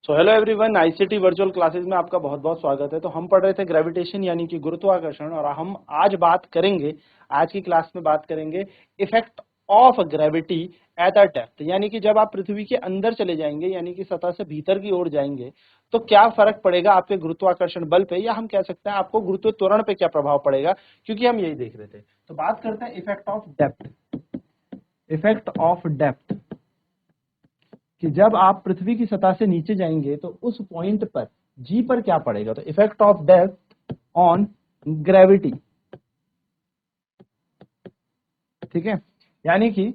So hello everyone, ICT virtual classes में आपका बहुत बहुत स्वागत है। तो हम पढ़ रहे थे ग्रेविटेशन यानी कि गुरुत्वाकर्षण, और हम आज की क्लास में बात करेंगे effect of gravity at a depth, यानी कि जब आप पृथ्वी के अंदर चले जाएंगे यानी कि सतह से भीतर की ओर जाएंगे तो क्या फर्क पड़ेगा आपके गुरुत्वाकर्षण बल पे, या हम कह सकते हैं आपको गुरुत्व त्वरण पे क्या प्रभाव पड़ेगा, क्योंकि हम यही देख रहे थे। तो बात करते हैं effect of depth. Effect of depth कि जब आप पृथ्वी की सतह से नीचे जाएंगे तो उस पॉइंट पर जी पर क्या पड़ेगा। तो effect of depth on gravity, ठीक है, यानी कि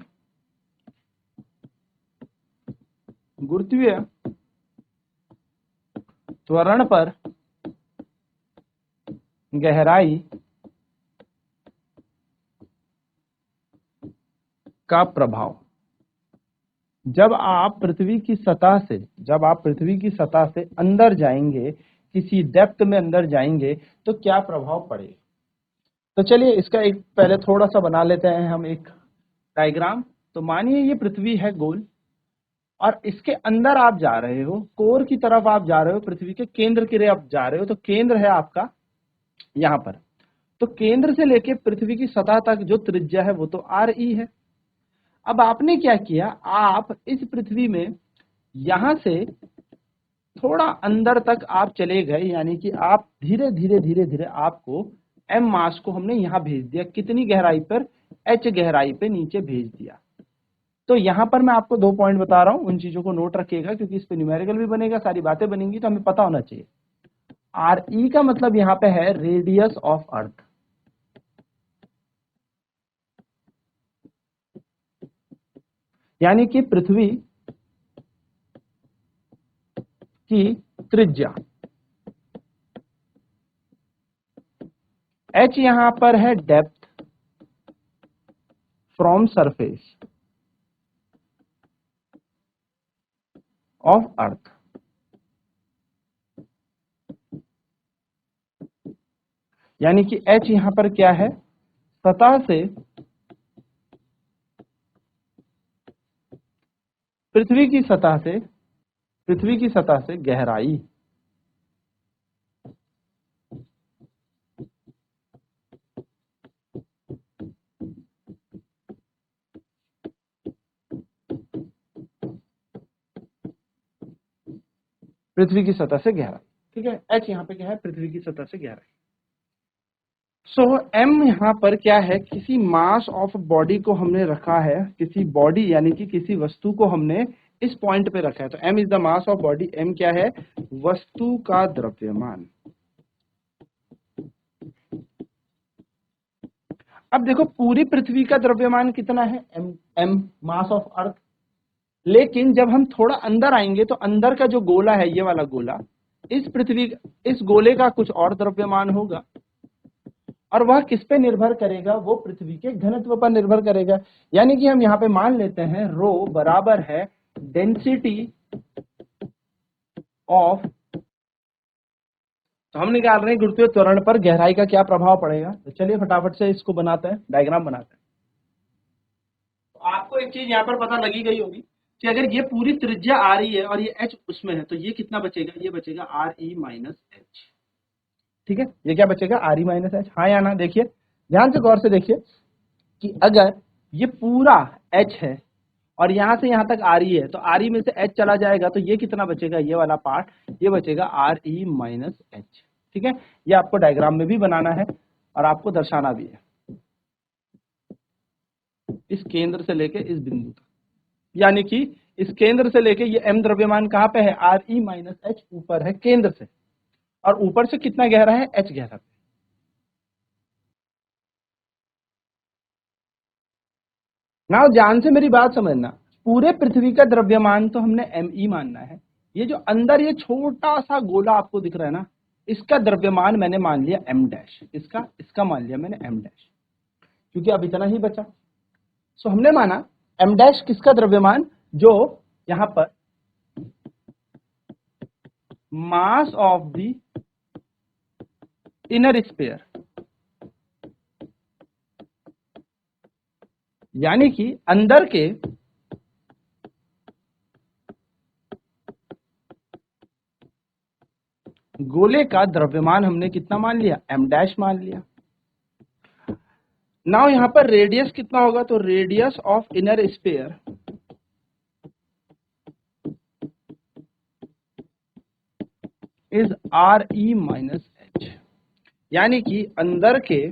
गुरुत्वीय त्वरण पर गहराई का प्रभाव। जब आप पृथ्वी की सतह से अंदर जाएंगे, किसी डेप्थ में अंदर जाएंगे तो क्या प्रभाव पड़ेगा। तो चलिए इसका एक पहले थोड़ा सा बना लेते हैं हम एक डायग्राम। तो मानिए ये पृथ्वी है गोल, और इसके अंदर आप जा रहे हो, कोर की तरफ आप जा रहे हो, पृथ्वी के केंद्र की तरफ आप जा रहे हो। तो केंद्र है आपका यहां पर। तो केंद्र से लेके पृथ्वी की सतह तक जो त्रिज्या है वो तो आर ई है। अब आपने क्या किया, आप इस पृथ्वी में यहां से थोड़ा अंदर तक आप चले गए, यानी कि आप धीरे धीरे धीरे धीरे आपको एम मास को हमने यहां भेज दिया। कितनी गहराई पर? एच गहराई पे नीचे भेज दिया। तो यहां पर मैं आपको 2 पॉइंट बता रहा हूं, उन चीजों को नोट रखिएगा क्योंकि इस पे न्यूमेरिकल भी बनेगा, सारी बातें बनेंगी, तो हमें पता होना चाहिए। आर ई का मतलब यहां पे है रेडियस ऑफ अर्थ, यानी कि पृथ्वी की त्रिज्या। एच यहां पर है depth from surface of earth, यानी कि एच यहां पर क्या है, सतह से पृथ्वी की सतह से गहराई। पृथ्वी की सतह से गहराई, ठीक है। एच यहां पे क्या है, पृथ्वी की सतह से गहराई। सो एम यहां पर क्या है, किसी मास ऑफ बॉडी को हमने रखा है, किसी बॉडी यानी कि किसी वस्तु को हमने इस पॉइंट पे रखा है। तो M is the mass of body. M क्या है, वस्तु का द्रव्यमान। अब देखो पूरी पृथ्वी का द्रव्यमान कितना है, M, M mass of earth. लेकिन जब हम थोड़ा अंदर आएंगे तो अंदर का जो गोला है, ये वाला गोला, इस गोले का कुछ और द्रव्यमान होगा, और वह किस पे निर्भर करेगा, वो पृथ्वी के घनत्व पर निर्भर करेगा। यानी कि हम यहां पे मान लेते हैं रो बराबर है डेंसिटी ऑफ। तो हम निकाल रहे हैं गुरुत्वीय त्वरण पर गहराई का क्या प्रभाव पड़ेगा। तो चलिए फटाफट से इसको बनाते हैं, डायग्राम बनाते हैं। तो आपको एक चीज यहां पर पता लगी गई होगी कि अगर ये पूरी त्रिज्या आ रही है और ये एच उसमें है, तो ये कितना बचेगा, ये बचेगा आर ई माइनस एच। ठीक है, ये क्या बचेगा, आर ई माइनस एच। हाँ या ना, देखिए ध्यान से गौर से देखिए कि अगर ये पूरा एच है और यहां से यहां तक आर ई है, तो आर ई में से एच चला जाएगा, तो ये कितना बचेगा, ये वाला पार्ट, ये बचेगा आर ई माइनस एच। ठीक है, ये आपको डायग्राम में भी बनाना है और आपको दर्शाना भी है, इस केंद्र से लेके इस बिंदु तक। यानी कि इस केंद्र से लेके ये एम द्रव्यमान कहां पे है, आर ई माइनस एच ऊपर है केंद्र से, और ऊपर से कितना गहरा है, एच गहरा है। ना ध्यान से मेरी बात समझना, पूरे पृथ्वी का द्रव्यमान तो हमने एम ई मानना है। ये जो अंदर ये छोटा सा गोला आपको दिख रहा है ना, इसका द्रव्यमान मैंने मान लिया एम डैश, इसका मान लिया मैंने एम डैश, क्योंकि अब इतना ही बचा। सो हमने माना एम डैश किसका द्रव्यमान, जो यहां पर mass of the inner sphere, यानी कि अंदर के गोले का द्रव्यमान हमने कितना मान लिया, m डैश मान लिया। नाउ यहां पर रेडियस कितना होगा, तो radius of inner sphere is are E minus H, यानी कि अंदर के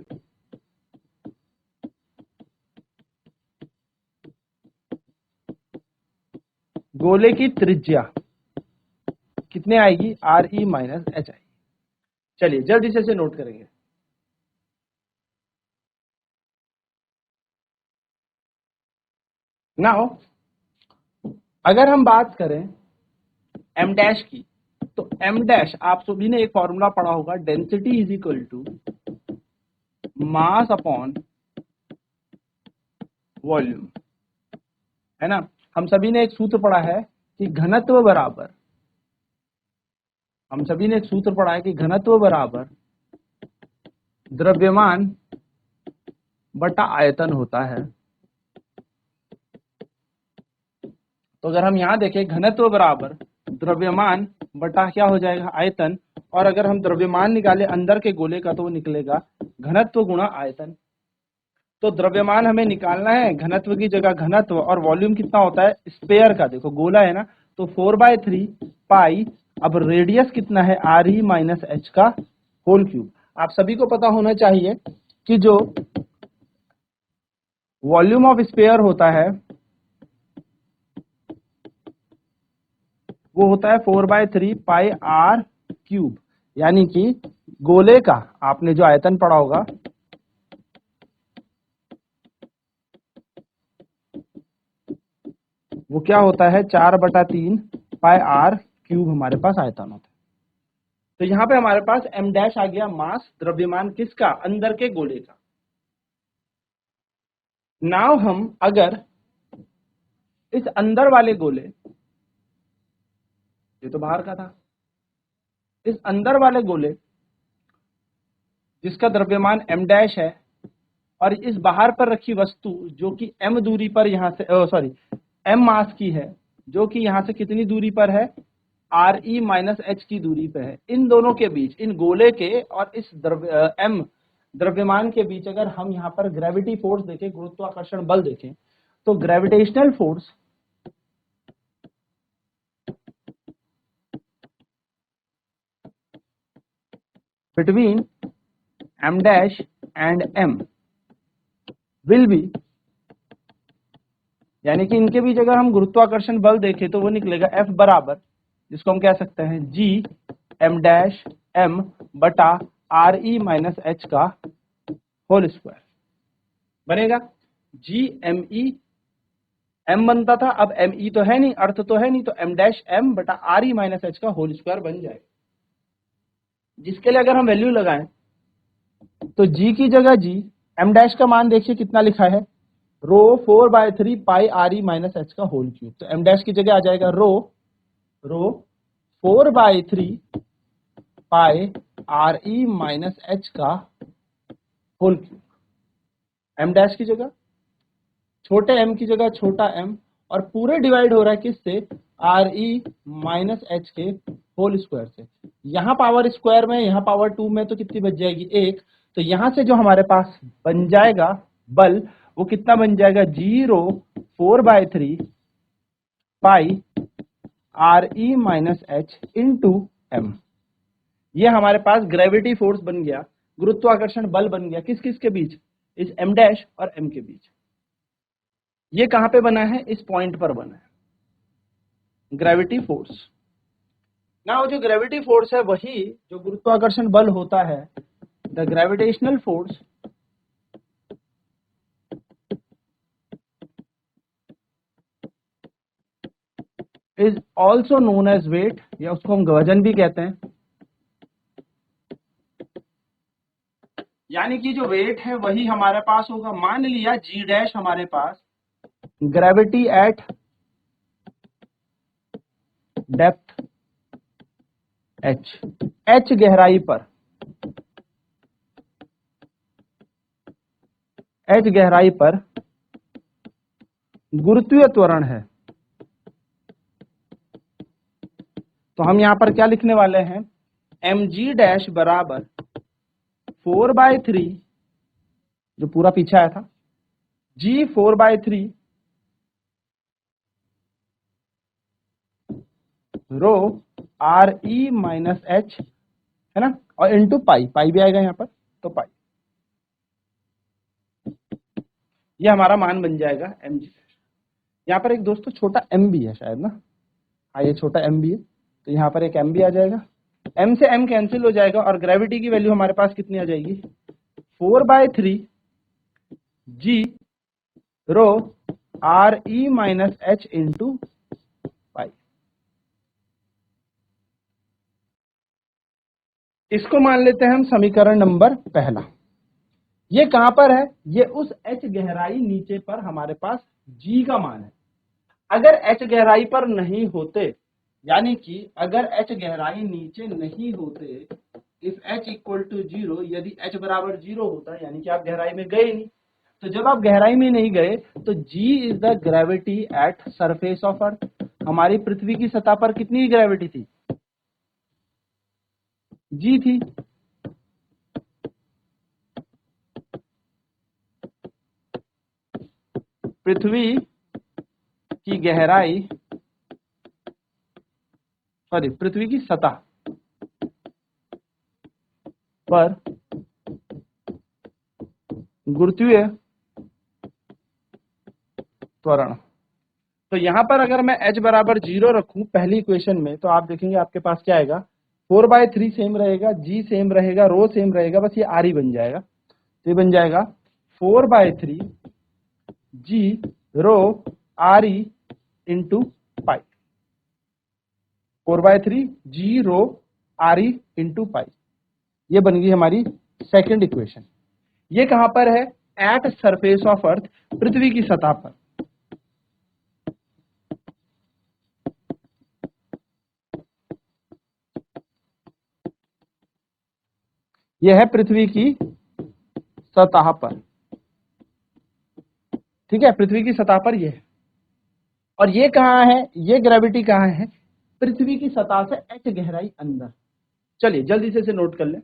गोले की त्रिज्या कितने आएगी, आर ई माइनस एच आएगी। चलिए जल्दी से इसे नोट करेंगे। नाउ अगर हम बात करें m डैश की, तो m डैश आप सभी ने एक फॉर्मूला पढ़ा होगा, density is equal to mass upon volume, है ना। हम सभी ने एक सूत्र पढ़ा है कि घनत्व बराबर, हम सभी ने एक सूत्र पढ़ा है कि घनत्व बराबर द्रव्यमान बटा आयतन होता है। तो अगर हम यहां देखें, घनत्व बराबर द्रव्यमान बटा क्या हो जाएगा, आयतन, और अगर हम द्रव्यमान निकाले अंदर के गोले का तो वो निकलेगा घनत्व गुणा आयतन। तो द्रव्यमान हमें निकालना है, घनत्व की जगह घनत्व, और वॉल्यूम कितना होता है स्पेयर का, देखो गोला है ना, तो 4/3 पाई, अब रेडियस कितना है आर ई माइनस एच का होल क्यूब। आप सभी को पता होना चाहिए कि जो वॉल्यूम ऑफ स्पेयर होता है वो होता है 4/3 पाई आर क्यूब, यानी कि गोले का आपने जो आयतन पढ़ा होगा वो क्या होता है 4/3 पाई आर क्यूब हमारे पास आयतन होता है। तो यहां पे हमारे पास m डैश आ गया, मास द्रव्यमान किसका, अंदर के गोले का। नाउ हम अगर इस अंदर वाले गोले, ये तो बाहर का था, इस अंदर वाले गोले जिसका द्रव्यमान m डैश है, और इस बाहर पर रखी वस्तु जो कि m दूरी पर यहां से सॉरी m मास की है, जो कि यहां से कितनी दूरी पर है, आर ई माइनस एच की दूरी पे है, इन दोनों के बीच, इन गोले के और इस m द्रव्यमान के बीच अगर हम यहाँ पर ग्रेविटी फोर्स देखें, गुरुत्वाकर्षण बल देखें, तो gravitational force between m dash and m will be, यानी कि इनके बीच अगर हम गुरुत्वाकर्षण बल देखें तो वो निकलेगा F बराबर, जिसको हम कह सकते हैं G m डैश m बटा आर ई माइनस एच का होल स्क्वायर बनेगा। G m e m बनता था, अब m e तो है नहीं, अर्थ तो है नहीं, तो m डैश m बटा आर ई माइनस एच का होल स्क्वायर बन जाएगा, जिसके लिए अगर हम वैल्यू लगाएं तो G की जगह G, m डैश का मान देखिए कितना लिखा है, रो 4/3 pi R E minus H का होल क्यूब, तो m डैश की जगह आ जाएगा रो 4/3 pi R E minus H का होल क्यूब, m डैश की जगह, छोटे m की जगह छोटा m, और पूरे डिवाइड हो रहा है किससे, आर ई माइनस एच के होल स्क्वायर से। यहां पावर स्क्वायर में, यहां पावर 2 में, तो कितनी बच जाएगी 1, तो यहां से जो हमारे पास बन जाएगा बल वो कितना बन जाएगा, 4/3 pi R E minus H into M. ये हमारे पास ग्रेविटी फोर्स बन गया, गुरुत्वाकर्षण बल बन गया, किस किस के बीच, इस m डैश और m के बीच। ये कहां पे बना है, इस पॉइंट पर बना है ग्रेविटी फोर्स। ना वो जो ग्रेविटी फोर्स है वही जो गुरुत्वाकर्षण बल होता है, the gravitational force is also known as weight, या उसको हम वजन भी कहते हैं। यानी कि जो वेट है वही हमारे पास होगा, मान लिया जी डैश हमारे पास gravity at depth h, h गहराई पर, h गहराई पर गुरुत्वीय त्वरण है। तो हम यहां पर क्या लिखने वाले हैं, mg डैश बराबर 4/3, जो पूरा पीछे आया था, g 4/3 रो आर ई माइनस एच, है ना, और इंटू पाई, पाई भी आएगा यहाँ पर, तो पाई, ये हमारा मान बन जाएगा एम जी। यहाँ पर एक दोस्तों छोटा एम भी है शायद ना, हाँ ये छोटा एम भी है, तो यहाँ पर एक एम भी आ जाएगा, एम से एम कैंसिल हो जाएगा और ग्रेविटी की वैल्यू हमारे पास कितनी आ जाएगी, 4/3 G rho R E minus H into pi. इसको मान लेते हैं हम समीकरण नंबर पहला। ये कहां पर है, ये उस h गहराई नीचे पर हमारे पास g का मान है। अगर h गहराई पर नहीं होते, यानी कि अगर h गहराई नीचे नहीं होते, इफ h इक्वल टू 0, यदि h बराबर 0 होता, यानी कि आप गहराई में गए नहीं, तो जब आप गहराई में नहीं गए तो g is the gravity at surface of earth. हमारी पृथ्वी की सतह पर कितनी ग्रेविटी थी, g थी। पृथ्वी की गहराई, सॉरी पृथ्वी की सतह पर गुरुत्वीय त्वरण, तो यहां पर अगर मैं h बराबर 0 रखूं पहली इक्वेशन में, तो आप देखेंगे आपके पास क्या आएगा, 4/3 सेम रहेगा, g सेम रहेगा, रो सेम रहेगा, बस ये r ही बन जाएगा। तो ये बन जाएगा 4/3 g रो r e into pi, 4/3 g रो r e इंटू पाई, ये बन गई हमारी सेकंड इक्वेशन। ये कहां पर है, एट सरफेस ऑफ अर्थ, पृथ्वी की सतह पर। यह है पृथ्वी की सतह पर, ठीक है, पृथ्वी की सतह पर यह है। और ये कहां है, ये ग्रेविटी कहां है, पृथ्वी की सतह से h गहराई अंदर। चलिए जल्दी से इसे नोट कर ले,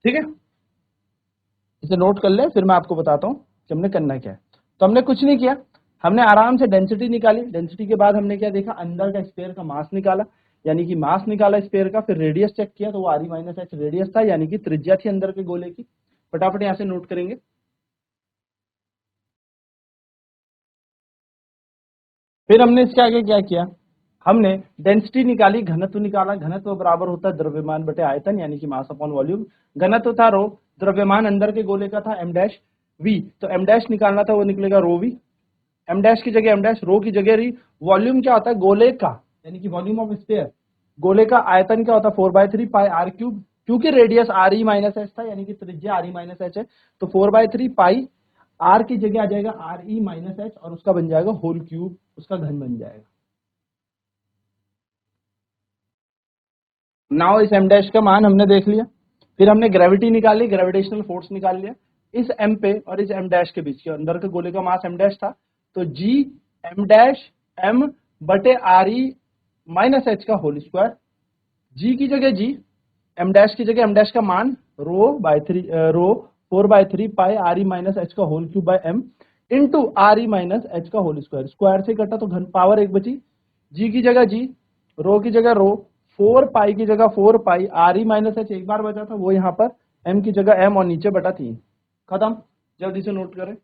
ठीक है, इसे नोट कर ले, फिर मैं आपको बताता हूं कि हमने करना क्या है। तो हमने कुछ नहीं किया, हमने आराम से डेंसिटी निकाली, डेंसिटी के बाद हमने क्या देखा, अंदर का स्फीयर का मास निकाला, यानी कि मास निकाला स्फीयर का, फिर रेडियस चेक किया, तो वो are E minus H radius था, यानी कि त्रिज्या थी अंदर के गोले की। फटाफट यहां से नोट करेंगे। फिर हमने इसके आगे क्या किया, हमने डेंसिटी निकाली, घनत्व निकाला, घनत्व बराबर होता है द्रव्यमान बटे आयतन, यानी कि मास अपॉन वॉल्यूम। घनत्व था रो, द्रव्यमान अंदर के गोले का था एम डैश वी, तो एम डैश निकालना था, वो निकलेगा रो वी, एम डैश की जगह एम डैश, रो की जगह री। वॉल्यूम क्या होता है, गोले का, यानी कि वॉल्यूम ऑफ स्फीयर, गोले का आयतन क्या होता है, 4/3 पाई आर क्यूब, क्योंकि radius are E minus H था, यानी कि त्रिज्या आर ई माइनस एच है, तो 4/3 पाई आर की जगह आ जाएगा आर ई माइनस एच, और उसका बन जाएगा होल क्यूब, उसका घन बन जाएगा। नाउ इस एम डैश का मान हमने देख लिया। फिर हमने ग्रेविटी निकाली, ग्रेविटेशनल फोर्स निकाल लिया इस एम पे और इस एम डैश के बीच के, अंदर के गोले का मास एम डैश था, तो जी एम डैश एम बटे आर ई माइनस एच का होल स्क्वायर, जी की जगह जी, एम डैश की जगह एम डैश का मान rho 4/3 pi R E minus H का whole cube by M into R E minus H का होल स्क्वायर, स्क्वायर से कटा तो घन पावर एक बची, जी की जगह जी, रो की जगह रो, 4 पाई की जगह 4 पाई आर ई माइनस एच एक बार बचा था, वो यहाँ पर एम की जगह एम और नीचे बटा 3, खत्म। जल्दी से नोट करें।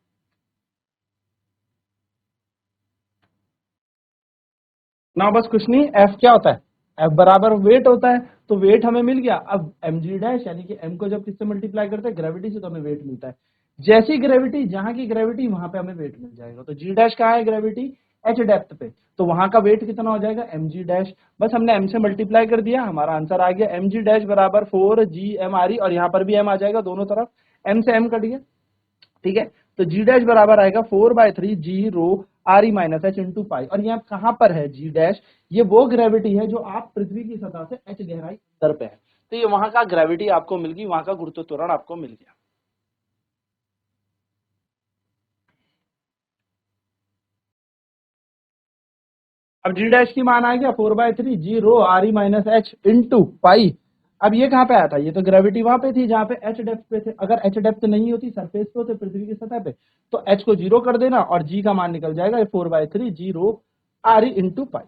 ना बस कुछ नहीं, एफ क्या होता है, एफ बराबर वेट होता है, तो वेट हमें मिल गया। अब एम जी डैश, यानी कि एम को जब किससे मल्टीप्लाई करते हैं, ग्रेविटी से, तो हमें वेट मिलता है। जैसी ग्रेविटी, जहां की ग्रेविटी वहां पे हमें वेट मिल जाएगा। तो जी डैश कहाँ है, ग्रेविटी एच डेप्थ पे, तो वहां का वेट कितना हो जाएगा, एम जी डैश। बस हमने एम से मल्टीप्लाई कर दिया, हमारा आंसर आ गया एम जी डैश बराबर 4 जी एम आर ई, और यहाँ पर भी एम आ जाएगा दोनों तरफ, एम से एम कट गया, ठीक है। तो जी डैश बराबर आएगा 4/3 G rho R E minus H into pi. और यहाँ कहां पर है जी डैश, ये वो ग्रेविटी है जो आप पृथ्वी की सतह से एच गहराई अंदर पे है, तो ये वहां का ग्रेविटी आपको मिल गई, वहां का गुरुत्व त्वरण आपको मिल गया। अब जी डैश की मान आ गया 4/3 G rho R E minus H into pi. अब ये कहाँ पे आया था, ये तो ग्रेविटी वहां पे थी जहां पे एच डेप्थ पे थे। अगर एच डेप्थ नहीं होती, सरफेस पे होते पृथ्वी की सतह पे, तो एच को 0 कर देना और जी का मान निकल जाएगा 4/3 G rho R E into pi.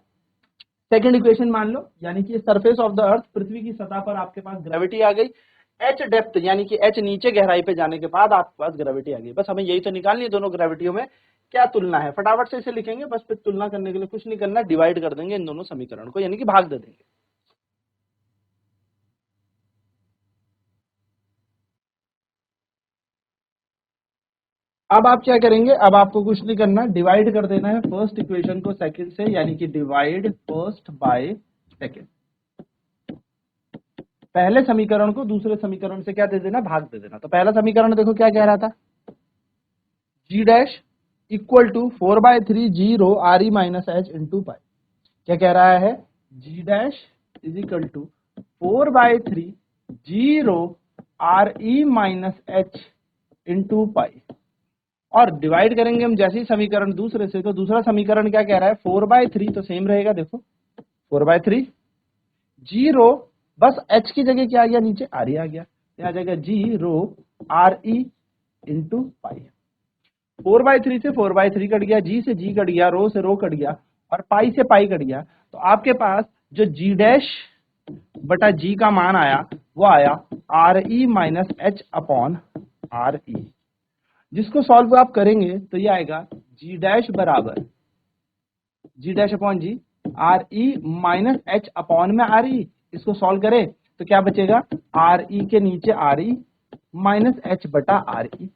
Second equation मान लो, यानी कि सरफेस ऑफ द अर्थ, पृथ्वी की सतह पर आपके पास ग्रेविटी आ गई, एच डेप्थ यानी कि एच नीचे गहराई पे जाने के बाद आपके पास ग्रेविटी आ गई। बस हमें यही तो निकालनी है, दोनों ग्रेविटियों में क्या तुलना है। फटाफट से इसे लिखेंगे, बस फिर तुलना करने के लिए कुछ नहीं करना, डिवाइड कर देंगे इन दोनों समीकरण को, यानी कि भाग दे देंगे। अब आप क्या करेंगे, अब आपको कुछ नहीं करना, डिवाइड कर देना है फर्स्ट इक्वेशन को सेकंड से, यानी कि डिवाइड फर्स्ट बाय सेकंड। पहले समीकरण को दूसरे समीकरण से क्या दे देना, भाग दे देना। तो पहला समीकरण देखो क्या कह रहा था, G dash equal to 4/3 G rho R E minus H into pi. क्या कह रहा है, G dash is equal to 4/3 G rho R E minus H into pi. और डिवाइड करेंगे हम जैसे ही समीकरण दूसरे से, तो दूसरा समीकरण क्या कह रहा है, 4/3 तो सेम रहेगा, देखो 4/3 जी रो, बस एच की जगह क्या आ गया, नीचे आर ई आ गया, आ जाएगा जी रो आर ई इंटू पाई। 4/3 से 4/3 कट गया, जी से जी कट गया, रो से रो कट गया, और पाई से पाई कट गया। तो आपके पास जो जी डैश बटा जी का मान आया वो आया are E minus H upon R ई, जिसको सॉल्व आप करेंगे तो ये आएगा जी डैश बराबर G dash upon G R E minus H upon में आर ई। इसको सॉल्व करें तो क्या बचेगा, आर ई के नीचे आर ई माइनस एच बटा आर ई,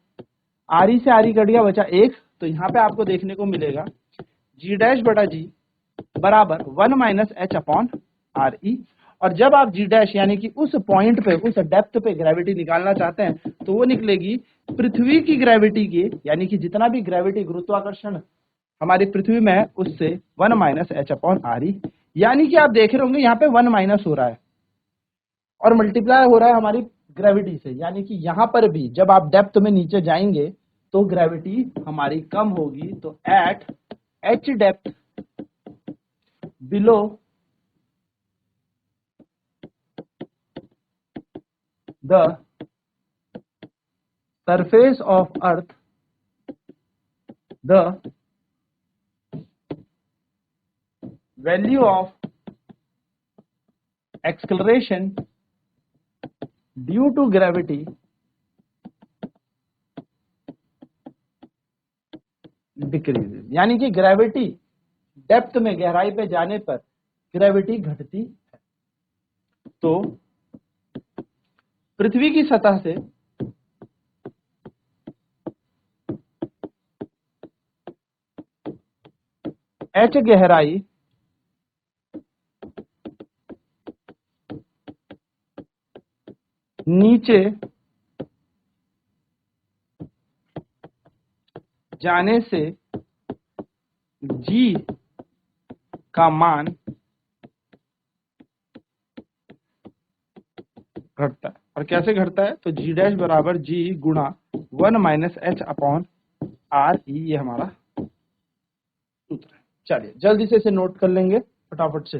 आर ई से आर ई कट गया, बचा एक। तो यहाँ पे आपको देखने को मिलेगा जी डैश बटा जी बराबर 1 माइनस एच अपॉन आर ई। और जब आप जी डैश यानी कि उस पॉइंट पे, उस डेप्थ पे ग्रेविटी निकालना चाहते हैं तो वो निकलेगी पृथ्वी की ग्रेविटी की, यानी कि जितना भी ग्रेविटी गुरुत्वाकर्षण हमारी पृथ्वी में है उससे 1 minus H upon R E. यानी कि आप देख रहे होंगे यहाँ पे 1 माइनस हो रहा है और मल्टीप्लाई हो रहा है हमारी ग्रेविटी से, यानी कि यहाँ पर भी जब आप डेप्थ में नीचे जाएंगे तो ग्रेविटी हमारी कम होगी। तो at H depth below the surface of earth, the value of acceleration due to gravity decreases, यानी कि ग्रेविटी डेप्थ में, गहराई पे जाने पर ग्रेविटी घटती है। तो पृथ्वी की सतह से एच गहराई नीचे जाने से जी का मान घटता है। और कैसे घटता है, तो जी डैश बराबर जी गुणा 1 माइनस एच अपॉन आर ई, ये हमारा सूत्र है। चलिए जल्दी से इसे नोट कर लेंगे फटाफट से।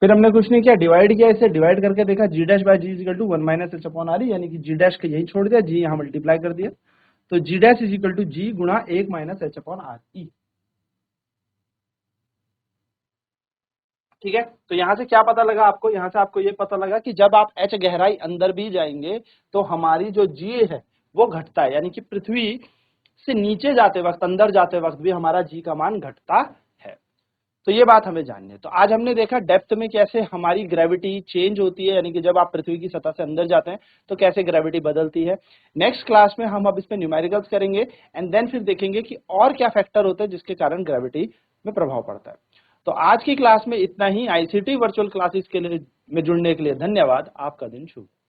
फिर हमने कुछ नहीं किया, डिवाइड किया, इसे डिवाइड करके देखा, G dash by G is equal to 1 minus H upon R E, यानी कि जी डैश का यही छोड़ दिया, जी यहाँ मल्टीप्लाई कर दिया। तो जी डैश इज इक्वल टू जी गुणा 1 माइनस एच अपॉन आर ई। ठीक है, तो यहाँ से क्या पता लगा आपको, यहाँ से आपको ये पता लगा कि जब आप एच गहराई अंदर भी जाएंगे तो हमारी जो जी है वो घटता है, यानी कि पृथ्वी से नीचे जाते वक्त, अंदर जाते वक्त भी हमारा जी का मान घटता है। तो ये बात हमें जाननी है। तो आज हमने देखा डेप्थ में कैसे हमारी ग्रेविटी चेंज होती है, यानी कि जब आप पृथ्वी की सतह से अंदर जाते हैं तो कैसे ग्रेविटी बदलती है। नेक्स्ट क्लास में हम अब इस पे न्यूमेरिकल्स करेंगे एंड देन फिर देखेंगे कि और क्या फैक्टर होते हैं जिसके कारण ग्रेविटी में प्रभाव पड़ता है। तो आज की क्लास में इतना ही। आईसीटी वर्चुअल क्लासेस के लिए में जुड़ने के लिए धन्यवाद। आपका दिन शुभ।